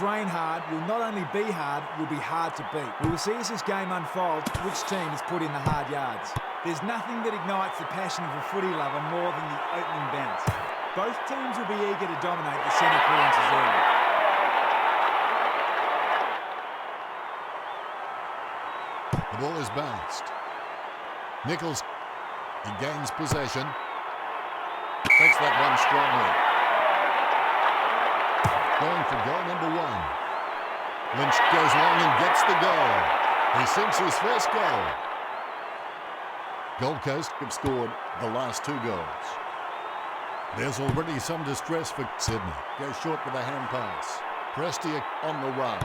train hard, you'll not only be hard, you'll be hard to beat. We will see as this game unfolds which team has put in the hard yards. There's nothing that ignites the passion of a footy lover more than the opening bounce. Both teams will be eager to dominate the centre clearances early. The ball is bounced. Nichols, he gains possession. Takes that one strongly. Going for goal number 1. Lynch goes long and gets the goal. He sinks his first goal. Gold Coast have scored the last 2 goals. There's already some distress for Sydney. Goes short with a hand pass. Prestia on the run.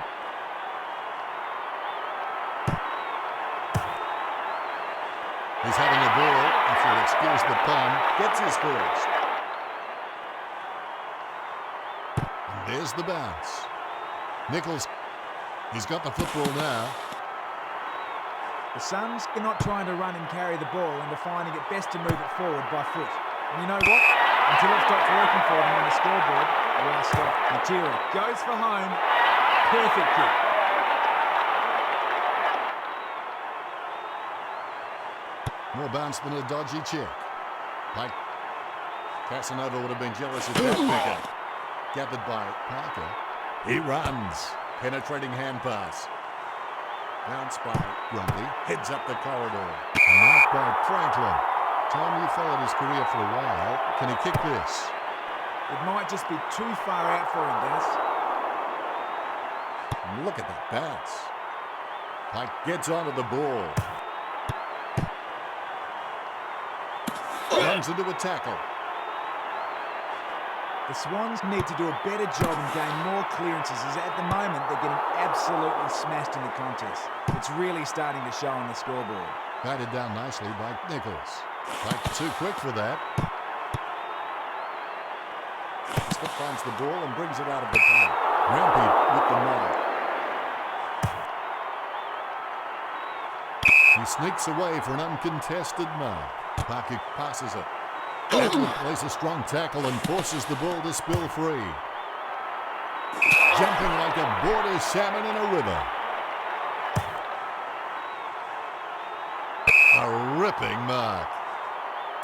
He's having a ball, if you'll excuse the pun, gets his first. And there's the bounce. Nichols, he's got the football now. The Suns are not trying to run and carry the ball and are finding it best to move it forward by foot. And you know what? Until it stops working for them on the scoreboard, we are stopped. Material goes for home. Perfect kick. More bounce than a dodgy check. Like Casanova would have been jealous of that pickup. Gathered by Parker. He runs. Penetrating hand pass. Bounce by Grundy. Heads up the corridor. Marked by Franklin. Tom, you followed his career for a while. Can he kick this? It might just be too far out for him, Dennis. And look at that bounce. Pike gets onto the ball. Runs into a tackle. The Swans need to do a better job and gain more clearances, as at the moment they're getting absolutely smashed in the contest. It's really starting to show on the scoreboard. Guided down nicely by Nichols. Pike too quick for that. Smith finds the ball and brings it out of the pack. Rampy with the mark. He sneaks away for an uncontested mark. Parker passes it. Edward plays a strong tackle and forces the ball to spill free. Jumping like a border salmon in a river. A ripping mark.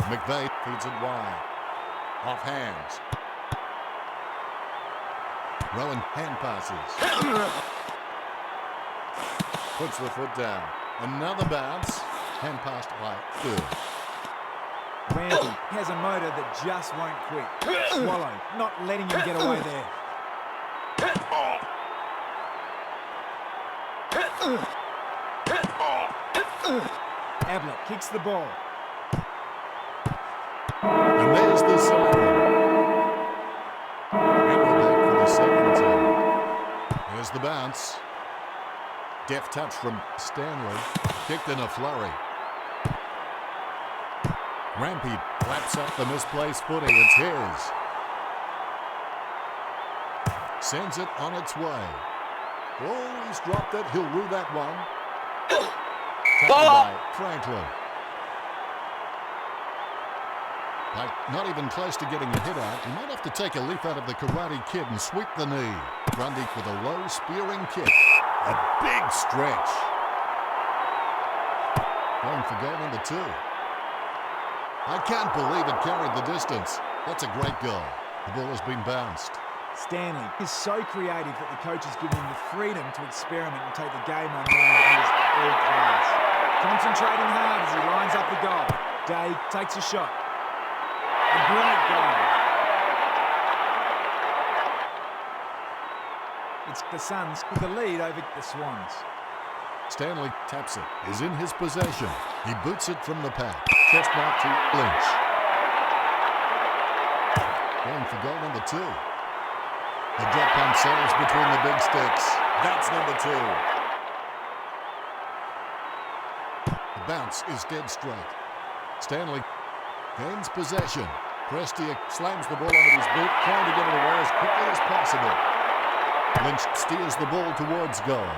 McVeigh feeds it wide. Off hands. Rowan hand passes. Puts the foot down. Another bounce. Hand passed by Third. Ramsey has a motor that just won't quit. Swallow, not letting him get away there. Ablett kicks the ball. And there's the siren. And we're back for the second time. Here's the bounce. Deft touch from Stanley. Kicked in a flurry. Rampy laps up the misplaced footy. It's his. Sends it on its way. Oh, he's dropped it. He'll rue that one. Tackled by Franklin. Not even close to getting a hit out. He might have to take a leaf out of the Karate Kid and sweep the knee. Grundy with a low spearing kick. A big stretch. Going for goal number 2. I can't believe it carried the distance. That's a great goal. The ball has been bounced. Stanley is so creative that the coach has given him the freedom to experiment and take the game on knowing that he is all class. Concentrating hard as he lines up the goal. Day takes a shot. A great goal. It's the Suns with the lead over the Swans. Stanley taps it. Is in his possession. He boots it from the pack. Chest mark to Lynch. Going for goal number 2. The drop punt sails between the big sticks. That's number 2. The bounce is dead straight. Stanley gains possession. Prestia slams the ball onto his boot, trying to get it away as quickly as possible. Lynch steers the ball towards goal.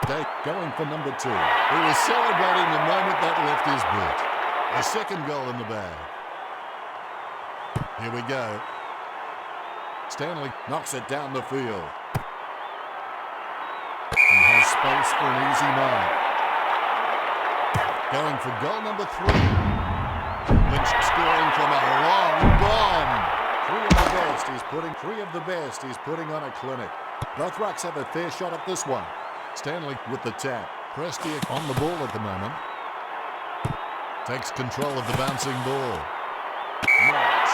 Day going for number 2. He was celebrating the moment that left his boot. A second goal in the bag. Here we go. Stanley knocks it down the field. He has space for an easy mark. Going for goal number 3. Lynch scoring from a long bomb. Three of the best he's putting on a clinic. Both rucks have a fair shot at this one. Stanley with the tap. Prestia on the ball at the moment. Takes control of the bouncing ball. Marks.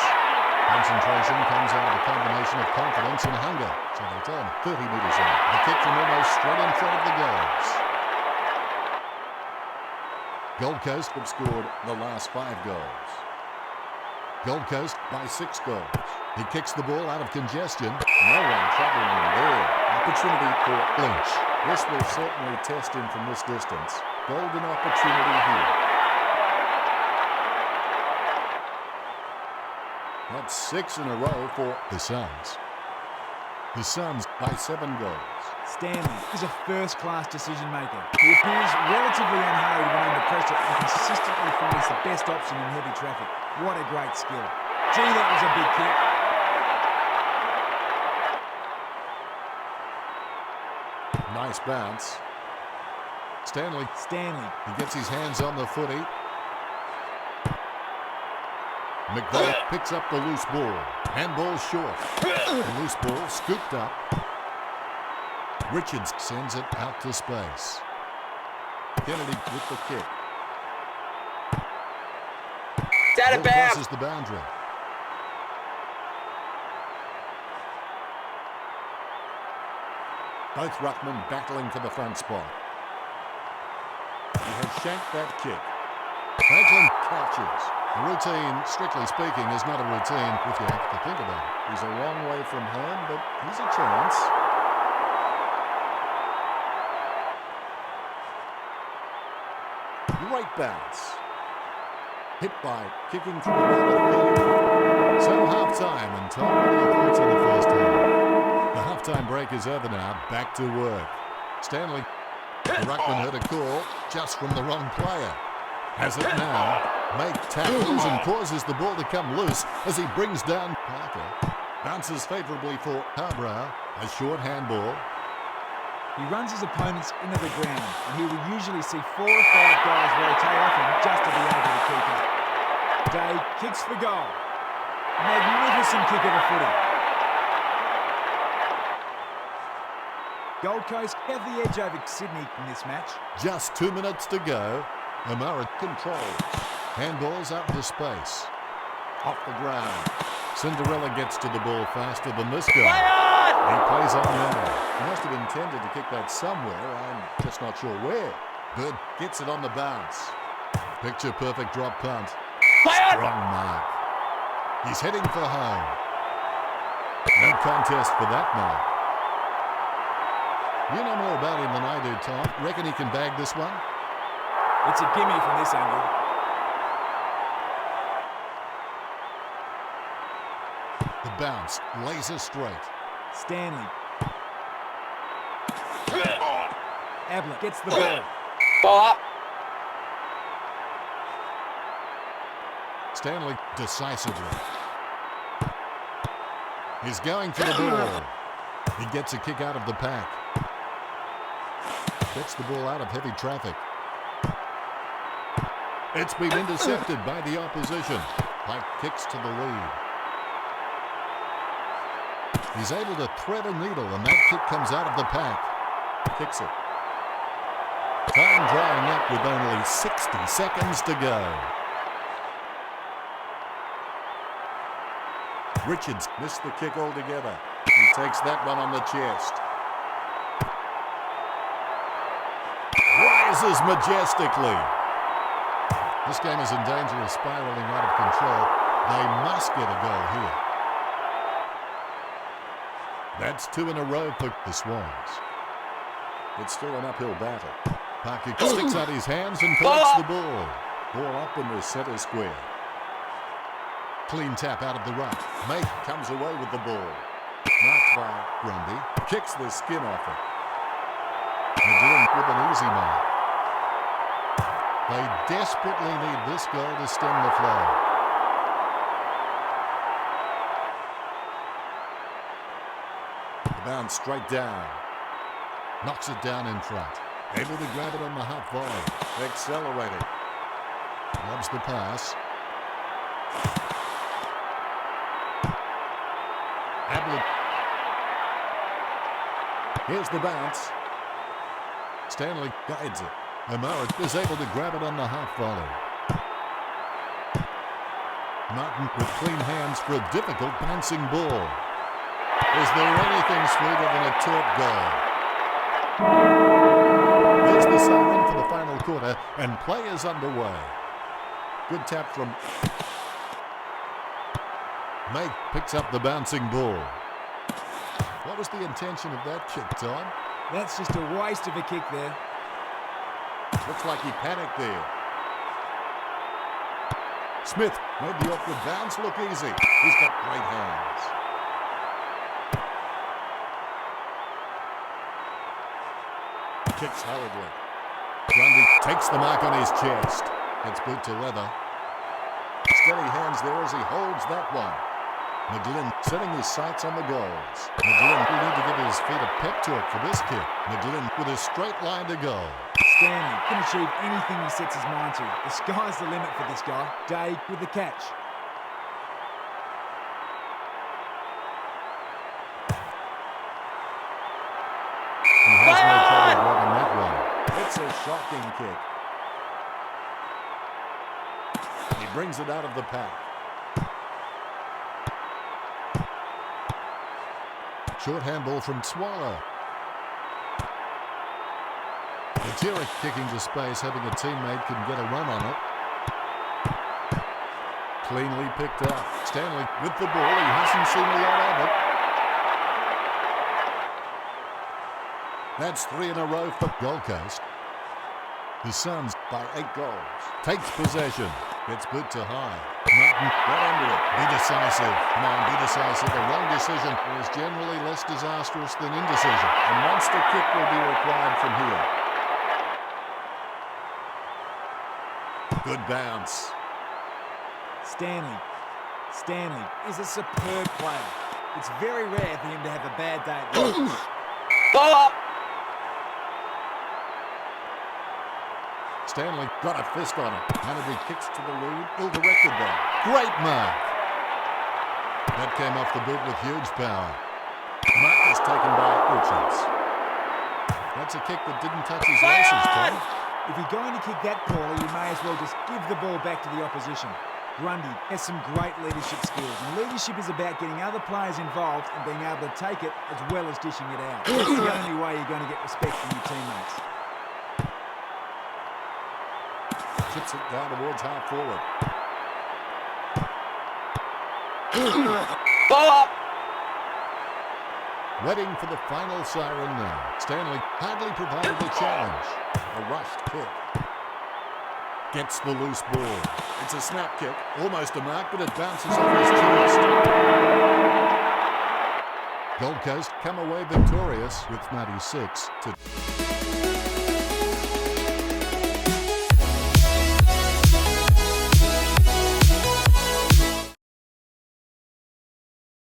Concentration comes out of a combination of confidence and hunger. So they tell him 30 metres out. A kick from almost straight in front of the goals. Gold Coast have scored the last 5 goals. Gold Coast by 6 goals. He kicks the ball out of congestion. No one troubling him there. Opportunity for Lynch. This will certainly test him from this distance. Golden opportunity here. That's 6 in a row for the Suns. The Suns by 7 goals. Stanley is a first-class decision maker. He appears relatively unhurried when under pressure and consistently finds the best option in heavy traffic. What a great skill. Gee, that was a big kick. Nice bounce. Stanley. He gets his hands on the footy. McVeigh picks up the loose ball. Handball short. The loose ball scooped up. Richards sends it out to space. Kennedy with the kick. Ball crosses the boundary. Both ruckmen battling for the front spot. He has shanked that kick. Franklin catches. The routine, strictly speaking, is not a routine if you have to think about it. He's a long way from home, but he's a chance. Great bounce. Hit by kicking through the third. So half-time, and Tom, what are your thoughts on the first half? The half-time break is over now. Back to work. Stanley, the ruckman heard a call just from the wrong player. Has it now. Make tackles and causes the ball to come loose as he brings down Parker. Bounces favourably for Harbrow. A short handball. He runs his opponents into the ground, and he will usually see 4 or 5 guys rotate off him just to be able to keep up. Day kicks for goal. Magnificent kick of the footy. Gold Coast have the edge over Sydney in this match. Just 2 minutes to go. O'Mara controls. Handballs out into space. Off the ground. Cinderella gets to the ball faster than this guy. He plays on now. He must have intended to kick that somewhere. I'm just not sure where. Bird gets it on the bounce. Picture perfect drop punt. Strong mark. He's heading for home. No contest for that mark. You know more about him than I do, Tom. Reckon he can bag this one? It's a gimme from this angle. The bounce, laser straight. Stanley. Ablett gets the ball. Ball up. Stanley decisively. He's going for the ball. He gets a kick out of the pack. Gets the ball out of heavy traffic. It's been intercepted by the opposition. Pike kicks to the lead. He's able to thread a needle, and that kick comes out of the pack. Kicks it. Time drying up with only 60 seconds to go. Richards missed the kick altogether. He takes that one on the chest. Rises majestically. This game is in danger of spiraling out of control. They must get a goal here. That's 2 in a row for the Swans. It's still an uphill battle. Parker sticks out his hands and collects the ball. Ball up in the centre square. Clean tap out of the ruck. Mate comes away with the ball. Marked by Grundy. Kicks the skin off it. McGinn with an easy mark. They desperately need this goal to stem the flow. Bounce straight down. Knocks it down in front. Able to grab it on the half volley. Accelerating. Lobs the pass. Ablett. Here's the bounce. Stanley guides it. Amara is able to grab it on the half volley. Martin with clean hands for a difficult bouncing ball. Is there anything sweeter than a Turk goal? There's the siren for the final quarter, and play is underway. Good tap from May. Picks up the bouncing ball. What was the intention of that kick, Tom? That's just a waste of a kick there. Looks like he panicked there. Smith made the awkward bounce look easy. He's got great hands. Kicks hurriedly. Grundy takes the mark on his chest. Gets boot to leather. Steady hands there as he holds that one. McGlynn setting his sights on the goals. McGlynn will need to give his feet a pep talk for this kick. McGlynn with a straight line to go. Stanley can achieve anything he sets his mind to. The sky's the limit for this guy. Day with the catch. He has no trouble grabbing that one. It's a shocking kick. He brings it out of the pack. Short handball from Swallow. Matera kicking to space, hoping a teammate can get a run on it. Cleanly picked up. Stanley with the ball. He hasn't seen a lot of it. That's 3 in a row for Gold Coast. The Suns by 8 goals. Takes possession. Gets boot to high. Martin got under it. Be decisive. Come on, be decisive. A wrong decision is generally less disastrous than indecision. A monster kick will be required from here. Good bounce. Stanley is a superb player. It's very rare for him to have a bad day at work. Ball up. Stanley got a fist on it. Hanbury kicks to the lead. Ill-directed though. Great mark. That came off the boot with huge power. Mark is taken by Richards. That's a kick that didn't touch his laces, Tom. If you're going to kick that corner, you may as well just give the ball back to the opposition. Grundy has some great leadership skills, and leadership is about getting other players involved and being able to take it as well as dishing it out. That's the only way you're going to get respect from your teammates. Chips it down towards half forward. Ball up. Waiting for the final siren now. Stanley hardly provided a challenge. A rushed kick. Gets the loose ball. It's a snap kick. Almost a mark, but it bounces off his chest. Gold Coast come away victorious with 96 to...